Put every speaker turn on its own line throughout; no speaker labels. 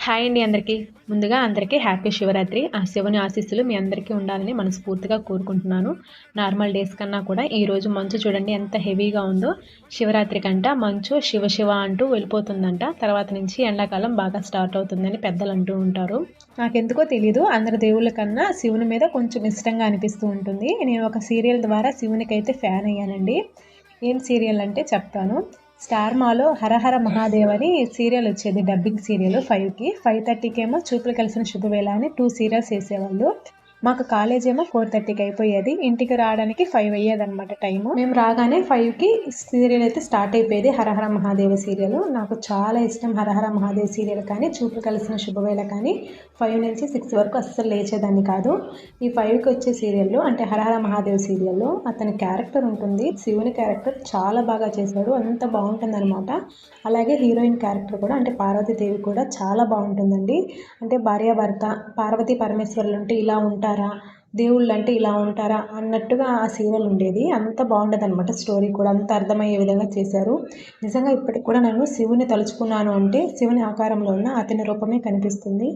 Hi అండి అందరికీ. ముందుగా అందరికీ హ్యాపీ శివరాత్రి. ఆ శివుని ఆశీస్సులు మీ అందరికీ ఉండాలని మనస్ఫూర్తిగా కోరుకుంటున్నాను. నార్మల్ డేస్ కన్నా కూడా ఈరోజు మంచు చూడండి ఎంత హెవీగా ఉందో. శివరాత్రి కంట మంచు శివ శివ అంటూ వెళ్ళిపోతుందంట. తర్వాత నుంచి ఎండాకాలం బాగా స్టార్ట్ అవుతుందని పెద్దలు అంటూ ఉంటారు. నాకెందుకో తెలీదు, అందరి దేవుళ్ళ కన్నా శివుని మీద కొంచెం ఇష్టంగా అనిపిస్తూ ఉంటుంది. నేను ఒక సీరియల్ ద్వారా శివునికి అయితే ఫ్యాన్ అయ్యానండి. ఏం సీరియల్ అంటే చెప్తాను. స్టార్ మాలో హరహర మహాదేవ్ అని సీరియల్ వచ్చేది, డబ్బింగ్ సీరియల్ 5కి. 5:30కి ఏమో చూపులు కలిసిన శుభవేళ అని 2 సీరియల్స్ వేసేవాళ్ళు. మాకు కాలేజ్ ఏమో 4:30కి అయిపోయేది. ఇంటికి రావడానికి 5 అయ్యేదన్నమాట టైము. మేము రాగానే 5కి సీరియల్ అయితే స్టార్ట్ అయిపోయేది, హరహర మహాదేవ సీరియల్. నాకు చాలా ఇష్టం హరహర మహాదేవ్ సీరియల్ కానీ చూపులు కలిసిన శుభవేళ కానీ. 5 నుంచి 6 వరకు అస్సలు లేచేదాన్ని కాదు. ఈ 5కి వచ్చే సీరియల్లో అంటే హరహర మహాదేవ్ సీరియల్లో అతని క్యారెక్టర్ ఉంటుంది, శివుని క్యారెక్టర్ చాలా బాగా చేశాడు, అంత బాగుంటుంది అనమాట. అలాగే హీరోయిన్ క్యారెక్టర్ కూడా అంటే పార్వతీదేవి కూడా చాలా బాగుంటుందండి. అంటే భార్యాభర్త పార్వతీ పరమేశ్వరులు అంటే ఇలా ఉంటారా, దేవుళ్ళు అంటే ఇలా ఉంటారా అన్నట్టుగా ఆ సీరియల్ ఉండేది. అంత బాగుండేది అనమాట. స్టోరీ కూడా అంత అర్థమయ్యే విధంగా చేశారు. నిజంగా ఇప్పటికి కూడా నన్ను శివుని తలుచుకున్నాను అంటే శివుని ఆకారంలో ఉన్న అతని రూపమే కనిపిస్తుంది.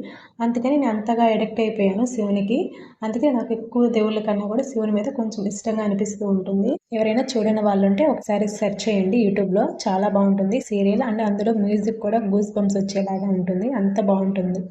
అందుకని నేను అంతగా అడిక్ట్ అయిపోయాను శివునికి. అందుకే నాకు ఎక్కువ దేవుళ్ళ కన్నా కూడా శివుని మీద కొంచెం ఇష్టంగా అనిపిస్తూ ఉంటుంది. ఎవరైనా చూడని వాళ్ళు ఉంటే ఒకసారి సెర్చ్ చేయండి యూట్యూబ్లో, చాలా బాగుంటుంది సీరియల్. అండ్ అందులో మ్యూజిక్ కూడా గూస్ బంప్స్ వచ్చేలాగా ఉంటుంది, అంత బాగుంటుంది.